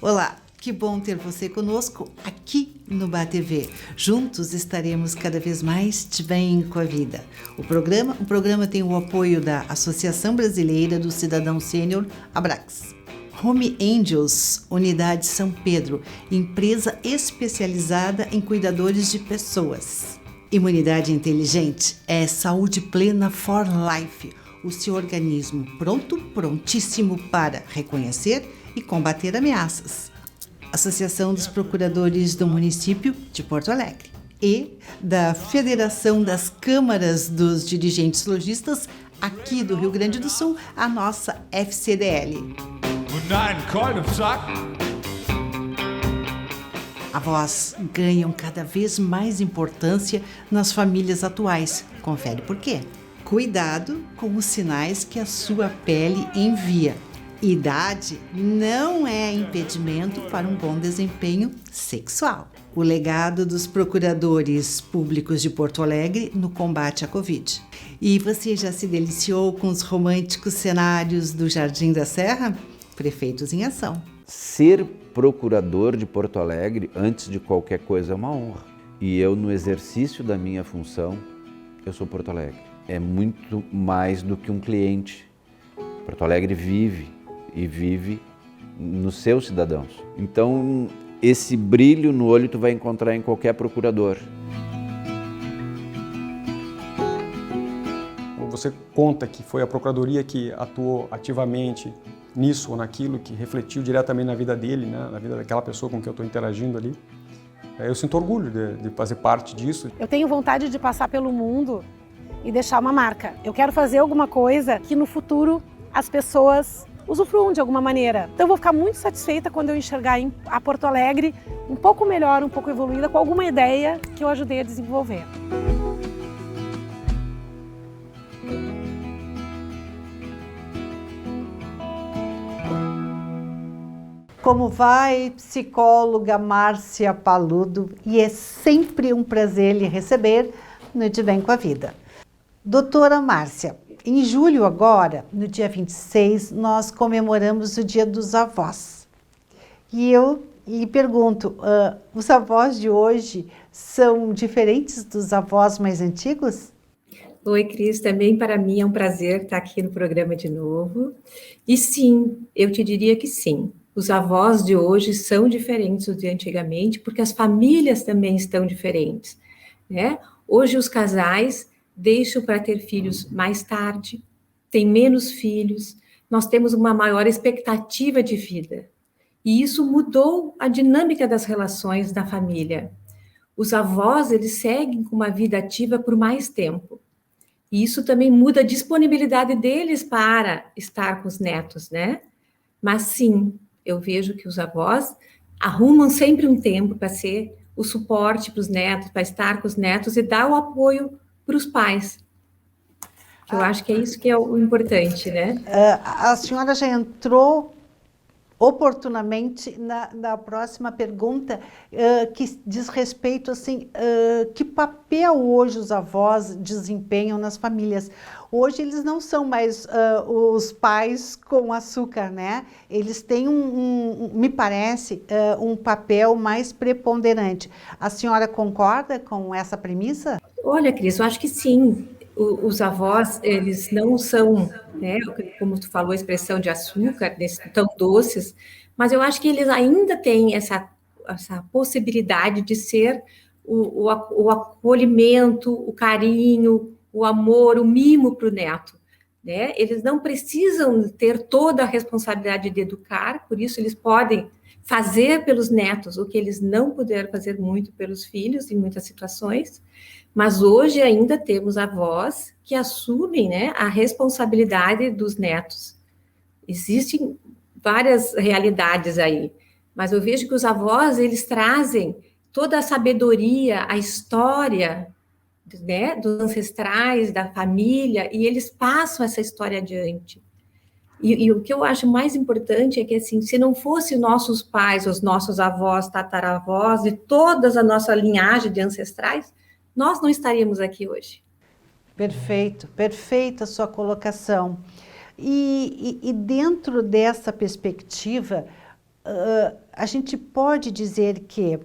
Olá, que bom ter você conosco aqui no BATV. Juntos estaremos cada vez mais de bem com a vida. O programa tem o apoio da Associação Brasileira do Cidadão Sênior, Abrax. Home Angels, Unidade São Pedro, empresa especializada em cuidadores de pessoas. Imunidade Inteligente é saúde plena for life, o seu organismo prontíssimo para reconhecer e combater ameaças. Associação dos Procuradores do Município de Porto Alegre e da Federação das Câmaras dos Dirigentes Lojistas aqui do Rio Grande do Sul, a nossa FCDL. Avós ganham cada vez mais importância nas famílias atuais. Confere por quê? Cuidado com os sinais que a sua pele envia. Idade não é impedimento para um bom desempenho sexual. O legado dos procuradores públicos de Porto Alegre no combate à Covid. E você já se deliciou com os românticos cenários do Jardim da Serra? Prefeitos em Ação. Ser procurador de Porto Alegre, antes de qualquer coisa, é uma honra. E eu, no exercício da minha função, eu sou Porto Alegre. É muito mais do que um cliente. Porto Alegre vive e vive nos seus cidadãos. Então, esse brilho no olho tu vai encontrar em qualquer procurador. Você conta que foi a Procuradoria que atuou ativamente nisso ou naquilo, que refletiu diretamente na vida dele, né? Na vida daquela pessoa com quem eu estou interagindo ali. Eu sinto orgulho de fazer parte disso. Eu tenho vontade de passar pelo mundo e deixar uma marca. Eu quero fazer alguma coisa que no futuro as pessoas usufruam de alguma maneira. Então eu vou ficar muito satisfeita quando eu enxergar a Porto Alegre um pouco melhor, um pouco evoluída, com alguma ideia que eu ajudei a desenvolver. Como vai, psicóloga Márcia Paludo, e é sempre um prazer lhe receber no De Bem com a Vida. Doutora Márcia, em julho agora, no dia 26, nós comemoramos o Dia dos Avós. E eu lhe pergunto, os avós de hoje são diferentes dos avós mais antigos? Oi, Cris, também para mim é um prazer estar aqui no programa de novo. E sim, eu te diria que sim. Os avós de hoje são diferentes dos de antigamente, porque as famílias também estão diferentes, né? Hoje os casais deixam para ter filhos mais tarde, têm menos filhos, nós temos uma maior expectativa de vida. E isso mudou a dinâmica das relações da família. Os avós, eles seguem com uma vida ativa por mais tempo. E isso também muda a disponibilidade deles para estar com os netos, né? Mas sim, eu vejo que os avós arrumam sempre um tempo para ser o suporte para os netos, para estar com os netos e dar o apoio para os pais. Que eu acho que é isso que é o importante, né? A senhora já entrou oportunamente na próxima pergunta, que diz respeito, assim, que papel hoje os avós desempenham nas famílias. Hoje eles não são mais os pais com açúcar, né? Eles têm, me parece, um papel mais preponderante. A senhora concorda com essa premissa? Olha, Cris, eu acho que sim. Os avós, eles não são, né, como tu falou, a expressão de açúcar, tão doces, mas eu acho que eles ainda têm essa possibilidade de ser o acolhimento, o carinho, o amor, o mimo para o neto, né? Eles não precisam ter toda a responsabilidade de educar, por isso eles podem fazer pelos netos o que eles não puderam fazer muito pelos filhos em muitas situações. Mas hoje ainda temos avós que assumem, né, a responsabilidade dos netos. Existem várias realidades aí, mas eu vejo que os avós, eles trazem toda a sabedoria, a história, né, dos ancestrais, da família, e eles passam essa história adiante. E o que eu acho mais importante é que, assim, se não fossem nossos pais, os nossos avós, tataravós, e toda a nossa linhagem de ancestrais, nós não estaríamos aqui hoje. Perfeito, perfeita a sua colocação. E dentro dessa perspectiva, a gente pode dizer que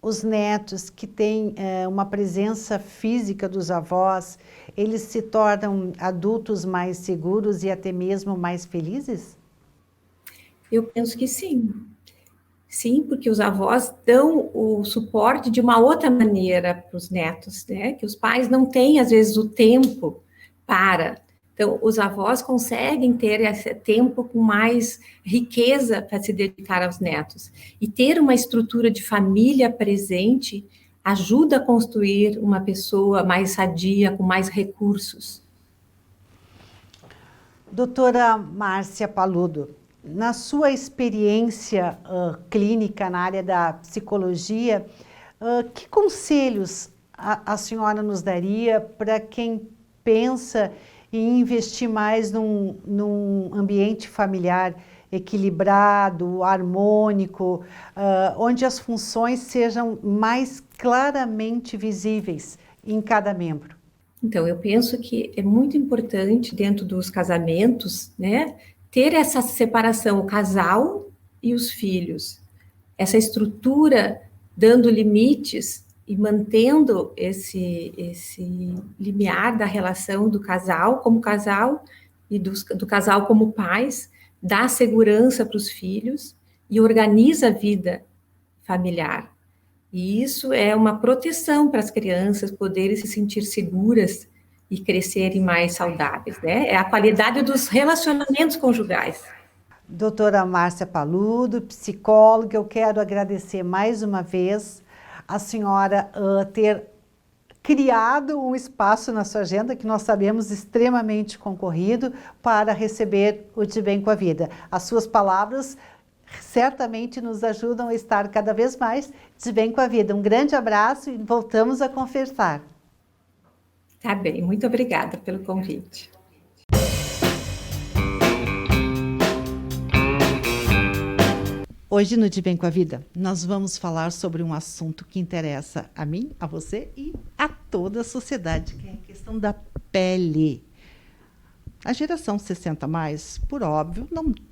os netos que têm uma presença física dos avós, eles se tornam adultos mais seguros e até mesmo mais felizes? Eu penso que sim. Sim, porque os avós dão o suporte de uma outra maneira para os netos, né? Que os pais não têm, às vezes, o tempo para. Então, os avós conseguem ter esse tempo com mais riqueza para se dedicar aos netos. E ter uma estrutura de família presente ajuda a construir uma pessoa mais sadia, com mais recursos. Doutora Márcia Paludo, na sua experiência clínica na área da psicologia, que conselhos a senhora nos daria para quem pensa em investir mais num ambiente familiar equilibrado, harmônico, onde as funções sejam mais claramente visíveis em cada membro? Então, eu penso que é muito importante dentro dos casamentos, né, ter essa separação, o casal e os filhos. Essa estrutura dando limites e mantendo esse limiar da relação do casal e do casal como pais, dá segurança para os filhos e organiza a vida familiar. E isso é uma proteção para as crianças poderem se sentir seguras e crescerem mais saudáveis, né? É a qualidade dos relacionamentos conjugais. Doutora Márcia Paludo, psicóloga, eu quero agradecer mais uma vez a senhora ter criado um espaço na sua agenda que nós sabemos extremamente concorrido para receber o De Bem com a Vida. As suas palavras certamente nos ajudam a estar cada vez mais de bem com a vida. Um grande abraço e voltamos a conversar. Tá bem, muito obrigada pelo convite. Hoje no De Bem com a Vida, nós vamos falar sobre um assunto que interessa a mim, a você e a toda a sociedade, que é a questão da pele. A geração 60+, por óbvio,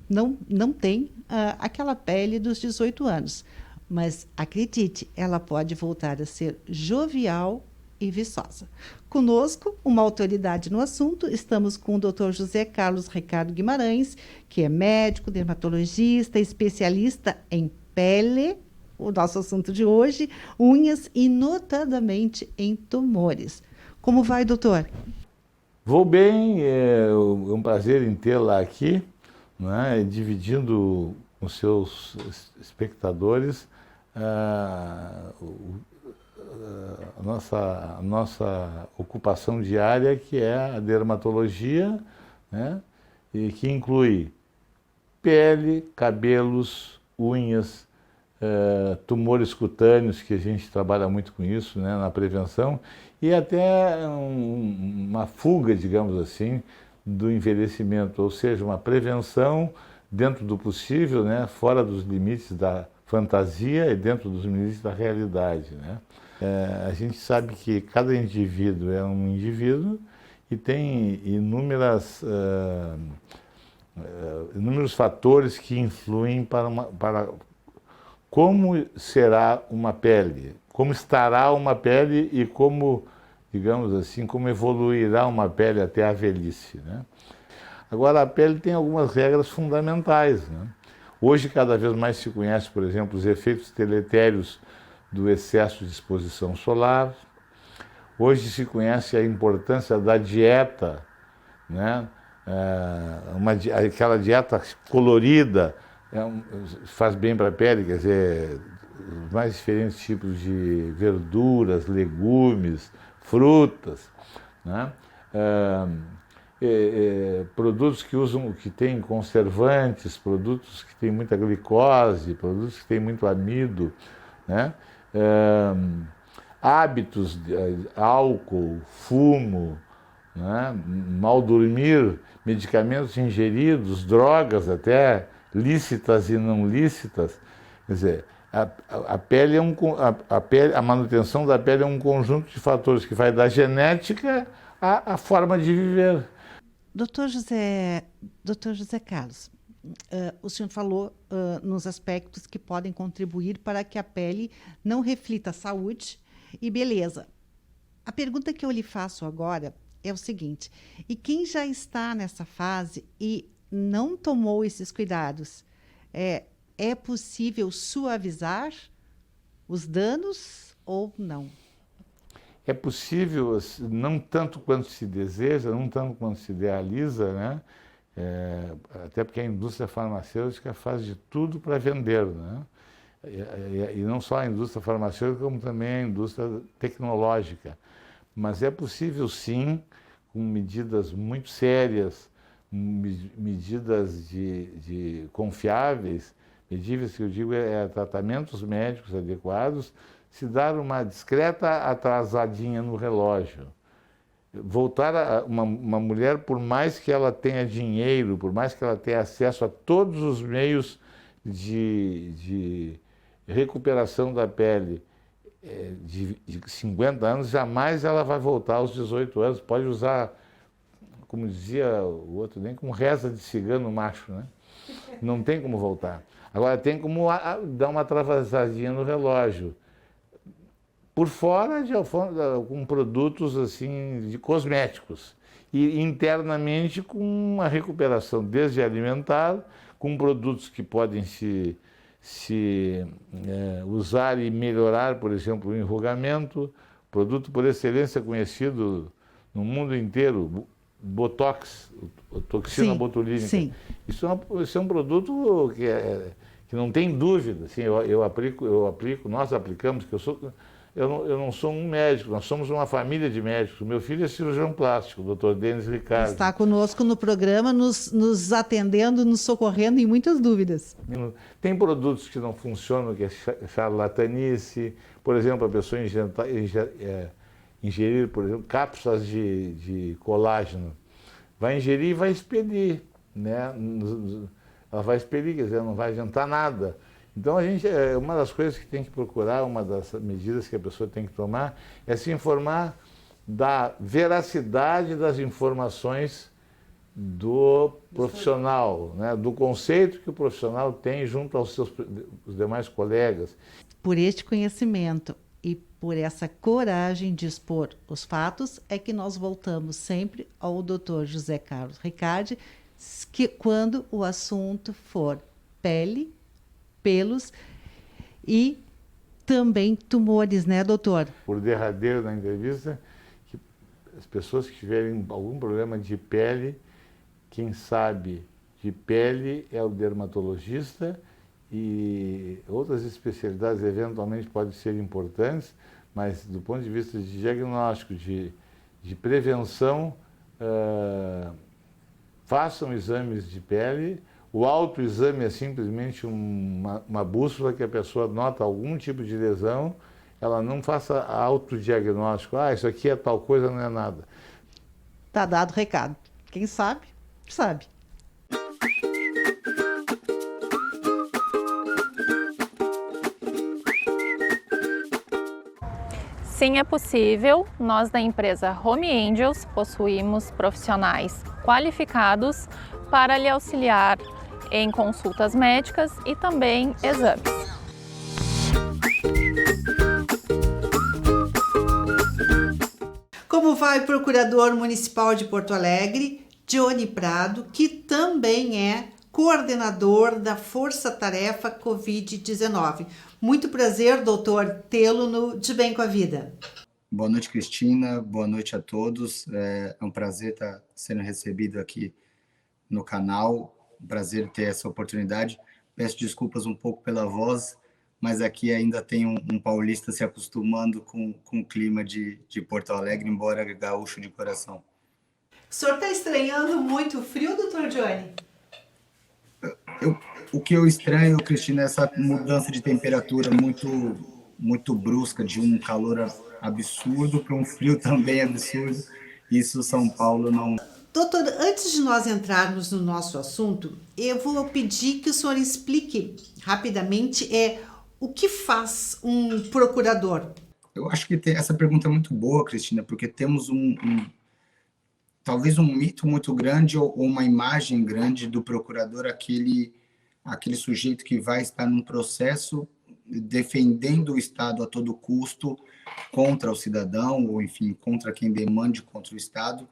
não tem aquela pele dos 18 anos. Mas, acredite, ela pode voltar a ser jovial e viçosa. Conosco, uma autoridade no assunto, estamos com o Dr. José Carlos Ricardo Guimarães, que é médico, dermatologista, especialista em pele, o nosso assunto de hoje, unhas e notadamente em tumores. Como vai, doutor? Vou bem, é um prazer em tê-la aqui, né, dividindo com seus espectadores a nossa ocupação diária, que é a dermatologia, né, e que inclui pele, cabelos, unhas, tumores cutâneos, que a gente trabalha muito com isso, né, na prevenção, e até uma fuga, digamos assim, do envelhecimento, ou seja, uma prevenção dentro do possível, né, fora dos limites da fantasia e dentro dos limites da realidade, né. A gente sabe que cada indivíduo é um indivíduo e tem inúmeros fatores que influem para como será uma pele, como estará uma pele e como, digamos assim, como evoluirá uma pele até a velhice, né? Agora, a pele tem algumas regras fundamentais, né? Hoje, cada vez mais se conhece, por exemplo, os efeitos deletérios do excesso de exposição solar. Hoje se conhece a importância da dieta, né? Aquela dieta colorida faz bem para a pele, quer dizer, os mais diferentes tipos de verduras, legumes, frutas, né? Produtos que têm conservantes, produtos que têm muita glicose, produtos que têm muito amido, né? Hábitos de álcool, fumo, né? Mal dormir, medicamentos ingeridos, drogas até lícitas e não lícitas. Quer dizer, a pele a manutenção da pele é um conjunto de fatores que vai da genética à forma de viver. Doutor José Carlos, o senhor falou nos aspectos que podem contribuir para que a pele não reflita saúde e beleza. A pergunta que eu lhe faço agora é o seguinte: e quem já está nessa fase e não tomou esses cuidados, é possível suavizar os danos ou não? É possível, não tanto quanto se deseja, não tanto quanto se idealiza, né? Até porque a indústria farmacêutica faz de tudo para vender, né? E não só a indústria farmacêutica, como também a indústria tecnológica. Mas é possível, sim, com medidas muito sérias, medidas de confiáveis, medidas que eu digo tratamentos médicos adequados, se dar uma discreta atrasadinha no relógio. Voltar a uma mulher, por mais que ela tenha dinheiro, por mais que ela tenha acesso a todos os meios de recuperação da pele de 50 anos, jamais ela vai voltar aos 18 anos. Pode usar, como dizia o outro, nem com reza de cigano macho, né? Não tem como voltar. Agora tem como dar uma atrasadinha no relógio. Por fora, com produtos assim, de cosméticos. E internamente com uma recuperação desde alimentar, com produtos que podem se usar e melhorar, por exemplo, o enrugamento, produto por excelência conhecido no mundo inteiro, Botox, toxina botulínica. Sim. Isso é um produto que não tem dúvida. Assim, eu aplico, nós aplicamos, eu não sou um médico, nós somos uma família de médicos. O meu filho é cirurgião plástico, o Dr. Denis Ricardo. Está conosco no programa, nos atendendo, nos socorrendo em muitas dúvidas. Tem produtos que não funcionam, que é charlatanice. Por exemplo, a pessoa ingerir, por exemplo, cápsulas de colágeno. Vai ingerir e vai expelir, né? Ela vai expelir, quer dizer, não vai adiantar nada. Então, uma das coisas que tem que procurar, uma das medidas que a pessoa tem que tomar, é se informar da veracidade das informações do profissional, né? Do conceito que o profissional tem junto aos os demais colegas. Por este conhecimento e por essa coragem de expor os fatos, é que nós voltamos sempre ao Dr. José Carlos Ricardi, que quando o assunto for pele, pelos e também tumores, né, doutor? Por derradeiro na entrevista, que as pessoas que tiverem algum problema de pele, quem sabe de pele é o dermatologista, e outras especialidades eventualmente podem ser importantes, mas do ponto de vista de diagnóstico, de prevenção, façam exames de pele. O autoexame é simplesmente uma bússola que a pessoa nota algum tipo de lesão, ela não faça autodiagnóstico. Isso aqui é tal coisa, não é nada. Tá dado o recado. Quem sabe, sabe. Sim, é possível. Nós da empresa Home Angels possuímos profissionais qualificados para lhe auxiliar em consultas médicas e também exames. Como vai o Procurador Municipal de Porto Alegre, Johnny Prado, que também é coordenador da Força Tarefa Covid-19. Muito prazer, doutor, tê-lo no De Bem com a Vida. Boa noite, Cristina. Boa noite a todos. É um prazer estar sendo recebido aqui no canal. Um prazer ter essa oportunidade. Peço desculpas um pouco pela voz, mas aqui ainda tem um paulista se acostumando com o clima de Porto Alegre, embora gaúcho de coração. O senhor está estranhando muito o frio, doutor Johnny? O que eu estranho, Cristina, é essa mudança de temperatura muito brusca, de um calor absurdo para um frio também absurdo. Isso São Paulo não... Doutor, antes de nós entrarmos no nosso assunto, eu vou pedir que o senhor explique rapidamente o que faz um procurador. Eu acho que essa pergunta é muito boa, Cristina, porque temos talvez um mito muito grande ou uma imagem grande do procurador, aquele sujeito que vai estar num processo defendendo o Estado a todo custo contra o cidadão, ou enfim, contra quem demande contra o Estado,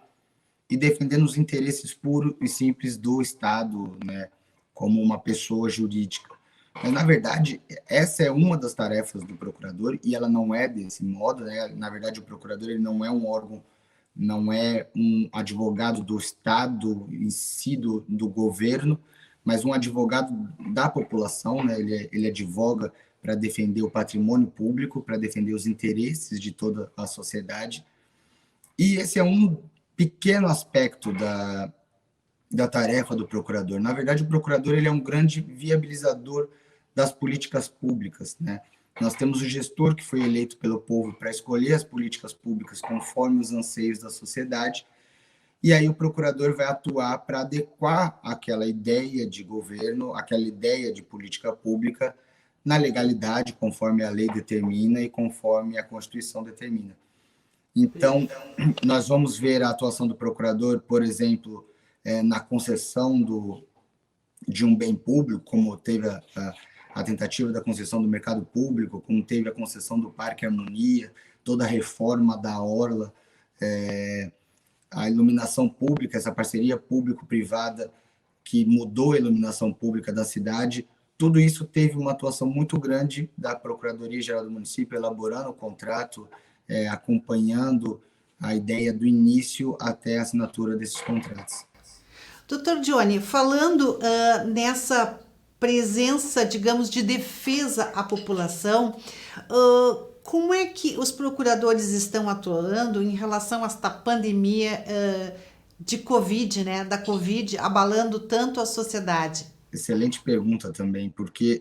e defendendo os interesses puros e simples do Estado, né, como uma pessoa jurídica. Mas, na verdade, essa é uma das tarefas do procurador, e ela não é desse modo, né? Na verdade, o procurador ele não é um órgão, não é um advogado do Estado em si, do governo, mas um advogado da população, né? Ele advoga para defender o patrimônio público, para defender os interesses de toda a sociedade. E esse é um pequeno aspecto da tarefa do procurador. Na verdade, o procurador ele é um grande viabilizador das políticas públicas, né? Nós temos o gestor que foi eleito pelo povo para escolher as políticas públicas conforme os anseios da sociedade, e aí o procurador vai atuar para adequar aquela ideia de governo, aquela ideia de política pública na legalidade, conforme a lei determina e conforme a Constituição determina. Então, nós vamos ver a atuação do procurador, por exemplo, na concessão de um bem público, como teve a tentativa da concessão do mercado público, como teve a concessão do Parque Harmonia, toda a reforma da Orla, a iluminação pública, essa parceria público-privada que mudou a iluminação pública da cidade, tudo isso teve uma atuação muito grande da Procuradoria-Geral do Município, elaborando o contrato, acompanhando a ideia do início até a assinatura desses contratos. Doutor Johnny, falando nessa presença, digamos, de defesa à população, como é que os procuradores estão atuando em relação a esta pandemia de Covid, né, da Covid, abalando tanto a sociedade? Excelente pergunta também, porque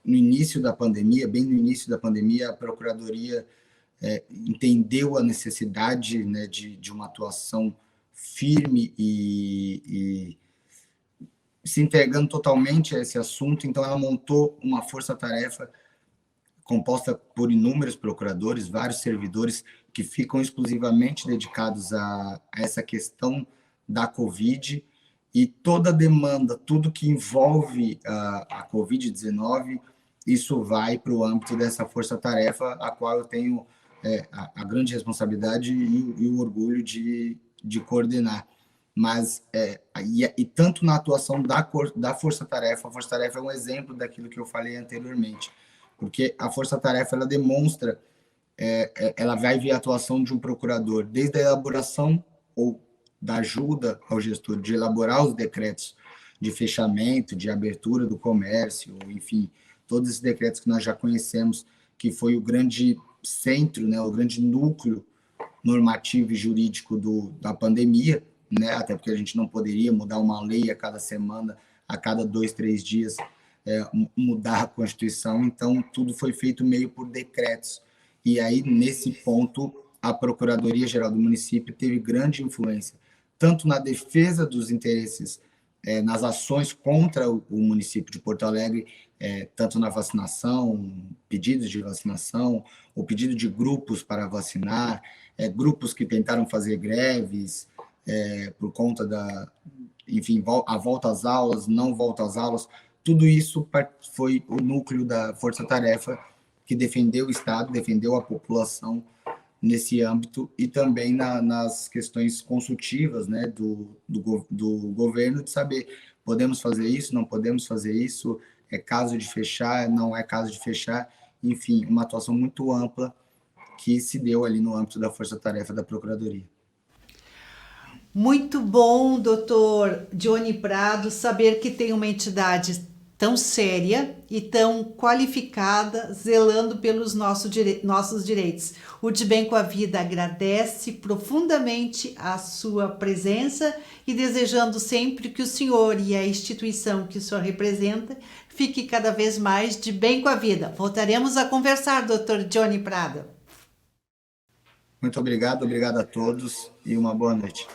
no início da pandemia, bem no início da pandemia, a Procuradoria entendeu a necessidade, né, de uma atuação firme e se entregando totalmente a esse assunto. Então, ela montou uma força-tarefa composta por inúmeros procuradores, vários servidores que ficam exclusivamente dedicados a essa questão da Covid, e toda a demanda, tudo que envolve a Covid-19, isso vai para o âmbito dessa força-tarefa, a qual eu tenho a grande responsabilidade e o orgulho de coordenar. Mas, e tanto na atuação da força-tarefa, a força-tarefa é um exemplo daquilo que eu falei anteriormente, porque a força-tarefa, ela demonstra, ela vai ver a atuação de um procurador, desde a elaboração ou da ajuda ao gestor de elaborar os decretos de fechamento, de abertura do comércio, enfim, todos esses decretos que nós já conhecemos, que foi o grande centro, né, o grande núcleo normativo e jurídico da pandemia, né, até porque a gente não poderia mudar uma lei a cada semana, a cada 2, 3 dias, mudar a Constituição, então tudo foi feito meio por decretos. E aí, nesse ponto, a Procuradoria-Geral do Município teve grande influência, tanto na defesa dos interesses, nas ações contra o município de Porto Alegre, tanto na vacinação, pedidos de vacinação, o pedido de grupos para vacinar, grupos que tentaram fazer greves por conta enfim, a volta às aulas, não volta às aulas, tudo isso foi o núcleo da força-tarefa que defendeu o Estado, defendeu a população nesse âmbito, e também nas questões consultivas, né, do governo, de saber, podemos fazer isso, não podemos fazer isso, é caso de fechar, não é caso de fechar, enfim, uma atuação muito ampla que se deu ali no âmbito da força-tarefa da Procuradoria. Muito bom, doutor Johnny Prado, saber que tem uma entidade tão séria e tão qualificada, zelando pelos nossos direitos. O De Bem com a Vida agradece profundamente a sua presença e desejando sempre que o senhor e a instituição que o senhor representa fique cada vez mais de bem com a vida. Voltaremos a conversar, doutor Johnny Prado. Muito obrigado a todos e uma boa noite.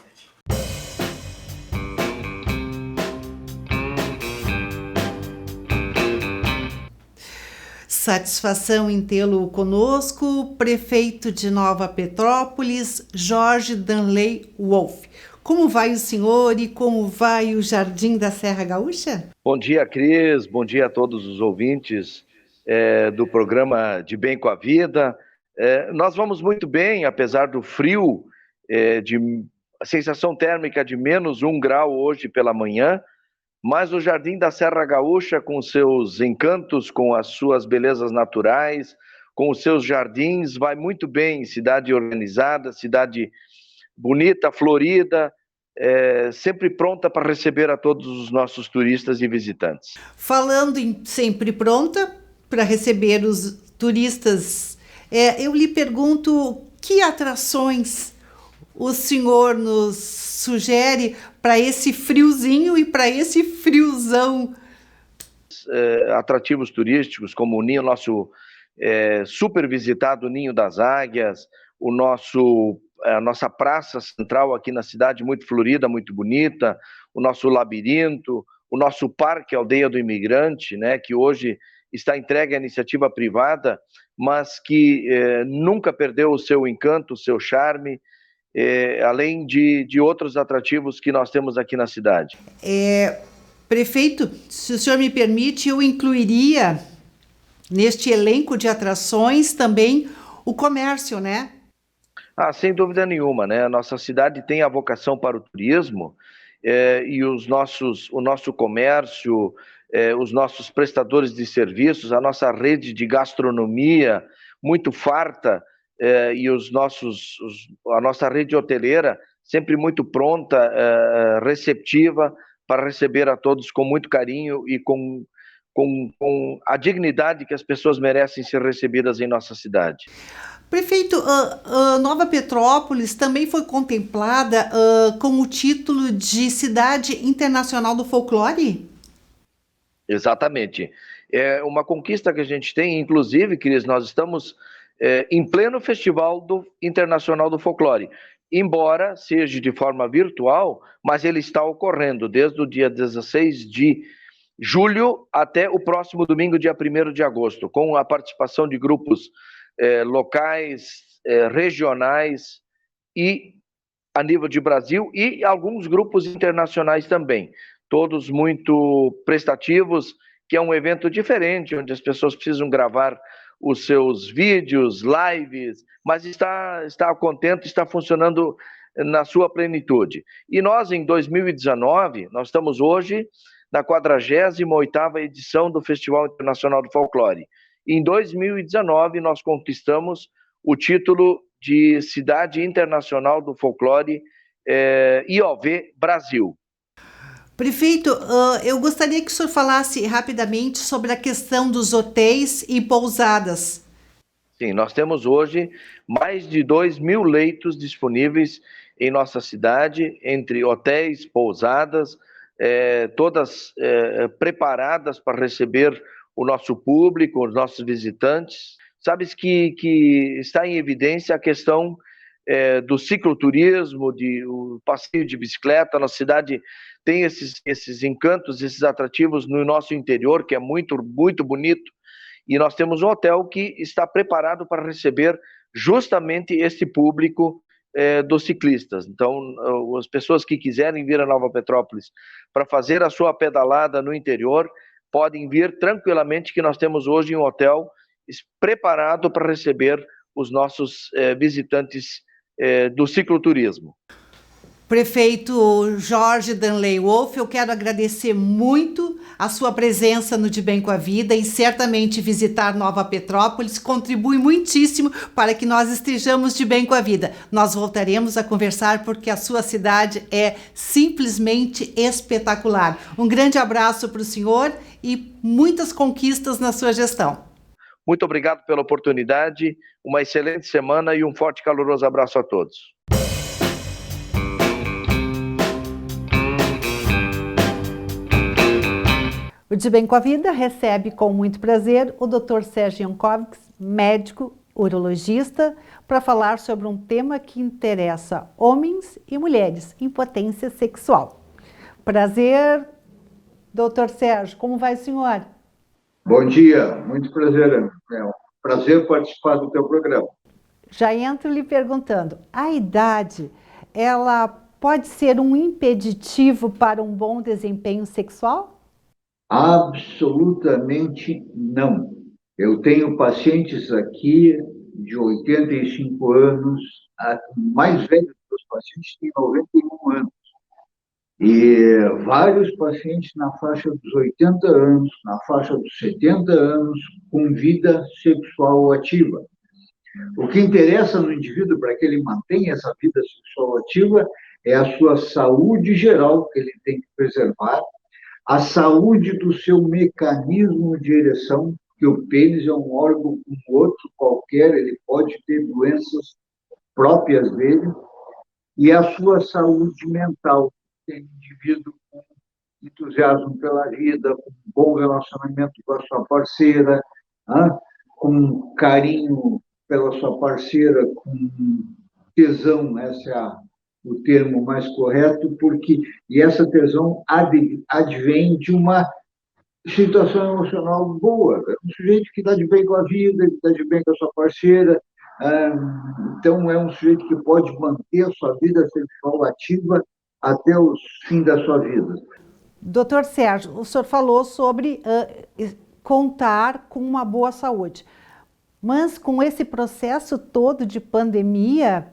Satisfação em tê-lo conosco, prefeito de Nova Petrópolis, Jorge Danley Wolff. Como vai o senhor e como vai o Jardim da Serra Gaúcha? Bom dia, Cris. Bom dia a todos os ouvintes do programa De Bem com a Vida. Nós vamos muito bem, apesar do frio, a sensação térmica de -1 grau hoje pela manhã, mas o Jardim da Serra Gaúcha, com seus encantos, com as suas belezas naturais, com os seus jardins, vai muito bem. Cidade organizada, cidade bonita, florida, sempre pronta para receber a todos os nossos turistas e visitantes. Falando em sempre pronta para receber os turistas, eu lhe pergunto que atrações o senhor nos sugere para esse friozinho e para esse friozão? Atrativos turísticos como o Ninho, nosso super visitado Ninho das Águias, a nossa praça central aqui na cidade, muito florida, muito bonita, o nosso labirinto, o nosso parque Aldeia do Imigrante, né, que hoje está entregue à iniciativa privada, mas que nunca perdeu o seu encanto, o seu charme, além de outros atrativos que nós temos aqui na cidade. Prefeito, se o senhor me permite, eu incluiria neste elenco de atrações também o comércio, né? Sem dúvida nenhuma, né? A nossa cidade tem a vocação para o turismo e o nosso comércio, os nossos prestadores de serviços, a nossa rede de gastronomia muito farta e a nossa rede hoteleira sempre muito pronta, receptiva para receber a todos com muito carinho e com a dignidade que as pessoas merecem ser recebidas em nossa cidade. Prefeito, Nova Petrópolis também foi contemplada com o título de Cidade Internacional do Folclore? Exatamente. É uma conquista que a gente tem, inclusive, Cris, nós estamos em pleno Festival Internacional do Folclore. Embora seja de forma virtual, mas ele está ocorrendo desde o dia 16 de julho até o próximo domingo, dia 1º de agosto, com a participação de grupos locais, regionais e a nível de Brasil e alguns grupos internacionais também, todos muito prestativos, que é um evento diferente, onde as pessoas precisam gravar os seus vídeos, lives, mas está contente, está funcionando na sua plenitude. E nós, em 2019, nós estamos hoje na 48ª edição do Festival Internacional do Folclore. Em 2019, nós conquistamos o título de Cidade Internacional do Folclore IOV Brasil. Prefeito, eu gostaria que o senhor falasse rapidamente sobre a questão dos hotéis e pousadas. Sim, nós temos hoje mais de 2.000 leitos disponíveis em nossa cidade, entre hotéis, pousadas, todas preparadas para receber o nosso público, os nossos visitantes. Sabes que está em evidência a questão do cicloturismo, o passeio de bicicleta. Nossa cidade tem esses encantos, esses atrativos no nosso interior, que é muito, muito bonito, e nós temos um hotel que está preparado para receber justamente esse público dos ciclistas. Então, as pessoas que quiserem vir a Nova Petrópolis para fazer a sua pedalada no interior, podem vir tranquilamente, que nós temos hoje um hotel preparado para receber os nossos visitantes do cicloturismo. Prefeito Jorge Danley Wolff, eu quero agradecer muito a sua presença no De Bem com a Vida e certamente visitar Nova Petrópolis contribui muitíssimo para que nós estejamos de bem com a vida. Nós voltaremos a conversar porque a sua cidade é simplesmente espetacular. Um grande abraço para o senhor e muitas conquistas na sua gestão. Muito obrigado pela oportunidade, uma excelente semana e um forte e caloroso abraço a todos. O De Bem com a Vida recebe com muito prazer o Dr. Sérgio Jankovics, médico urologista, para falar sobre um tema que interessa homens e mulheres, impotência sexual. Prazer, Dr. Sérgio, como vai o senhor? Bom dia, muito prazer, é um prazer participar do teu programa. Já entro lhe perguntando, a idade, ela pode ser um impeditivo para um bom desempenho sexual? Absolutamente não. Eu tenho pacientes aqui de 85 anos, a mais velho dos pacientes tem 91 anos. E vários pacientes na faixa dos 80 anos, na faixa dos 70 anos, com vida sexual ativa. O que interessa no indivíduo para que ele mantenha essa vida sexual ativa é a sua saúde geral, que ele tem que preservar, a saúde do seu mecanismo de ereção, que o pênis é um órgão como outro qualquer, ele pode ter doenças próprias dele, e a sua saúde mental, tem um indivíduo com entusiasmo pela vida, com um bom relacionamento com a sua parceira, com carinho pela sua parceira, com tesão, esse é o termo mais correto, e essa tesão advém de uma situação emocional boa. É um sujeito que está de bem com a vida, que está de bem com a sua parceira, então é um sujeito que pode manter a sua vida sexual ativa até o fim da sua vida. Doutor Sérgio, o senhor falou sobre contar com uma boa saúde, mas com esse processo todo de pandemia,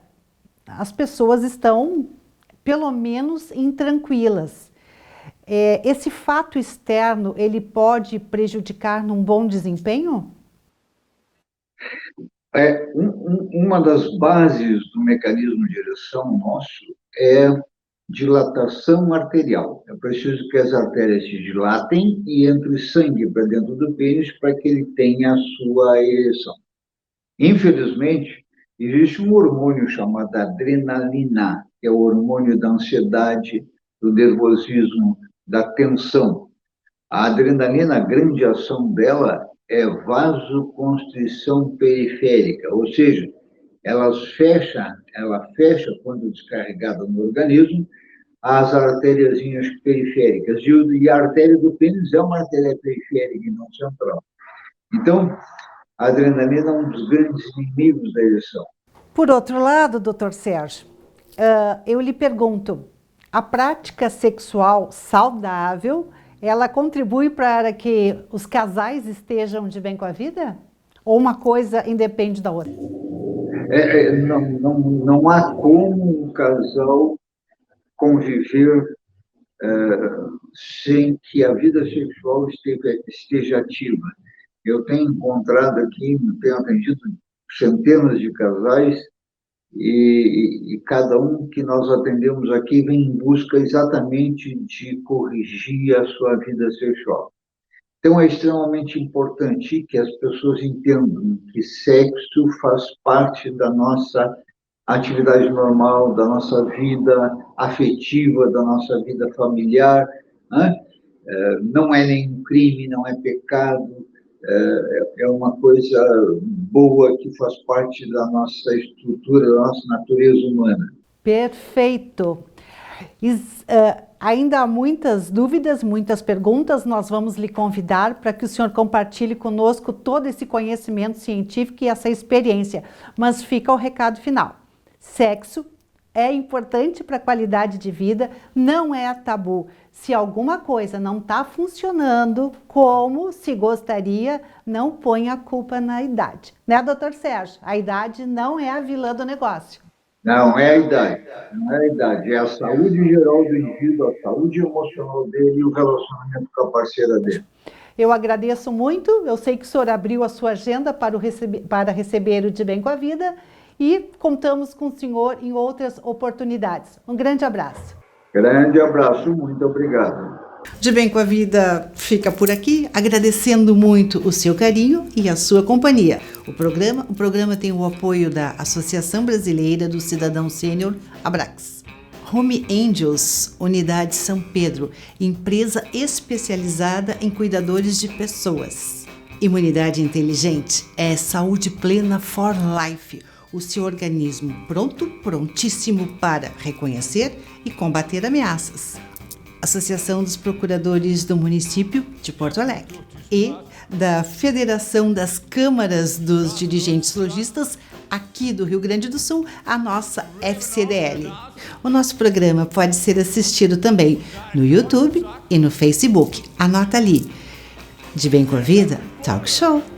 as pessoas estão, pelo menos, intranquilas. Esse fato externo, ele pode prejudicar num bom desempenho? Uma das bases do mecanismo de ereção nosso é dilatação arterial. É preciso que as artérias se dilatem e entre sangue para dentro do pênis para que ele tenha a sua ereção. Infelizmente, existe um hormônio chamado adrenalina, que é o hormônio da ansiedade, do nervosismo, da tensão. A adrenalina, a grande ação dela é vasoconstrição periférica, ou seja, ela fecha quando descarregada no organismo, as artériazinhas periféricas. E a artéria do pênis é uma artéria periférica e não central. Então, a adrenalina é um dos grandes inimigos da ereção. Por outro lado, doutor Sérgio, eu lhe pergunto, a prática sexual saudável, ela contribui para que os casais estejam de bem com a vida? Ou uma coisa independe da outra? Não há como um casal conviver sem que a vida sexual esteja ativa. Eu tenho encontrado aqui, tenho atendido centenas de casais e cada um que nós atendemos aqui vem em busca exatamente de corrigir a sua vida sexual. Então, é extremamente importante que as pessoas entendam que sexo faz parte da nossa atividade normal, da nossa vida afetiva, da nossa vida familiar, né? Não é nenhum crime, não é pecado, é uma coisa boa que faz parte da nossa estrutura, da nossa natureza humana. Perfeito. Ainda há muitas dúvidas, muitas perguntas. Nós vamos lhe convidar para que o senhor compartilhe conosco todo esse conhecimento científico e essa experiência. Mas fica o recado final. Sexo é importante para a qualidade de vida, não é tabu. Se alguma coisa não está funcionando como se gostaria, não ponha a culpa na idade. Né, doutor Sérgio? A idade não é a vilã do negócio. Não é a idade, não é a idade, é a saúde geral do indivíduo, a saúde emocional dele e o relacionamento com a parceira dele. Eu agradeço muito, eu sei que o senhor abriu a sua agenda para receber o De Bem com a Vida e contamos com o senhor em outras oportunidades. Um grande abraço. Grande abraço, muito obrigado. De Bem com a Vida fica por aqui, agradecendo muito o seu carinho e a sua companhia. O programa tem o apoio da Associação Brasileira do Cidadão Sênior, Abrax. Home Angels, Unidade São Pedro, empresa especializada em cuidadores de pessoas. Imunidade Inteligente é saúde plena for life, o seu organismo prontíssimo para reconhecer e combater ameaças. Associação dos Procuradores do Município de Porto Alegre e da Federação das Câmaras dos Dirigentes Lojistas, aqui do Rio Grande do Sul, a nossa FCDL. O nosso programa pode ser assistido também no YouTube e no Facebook. Anota ali. De Bem com a Vida, Talk Show.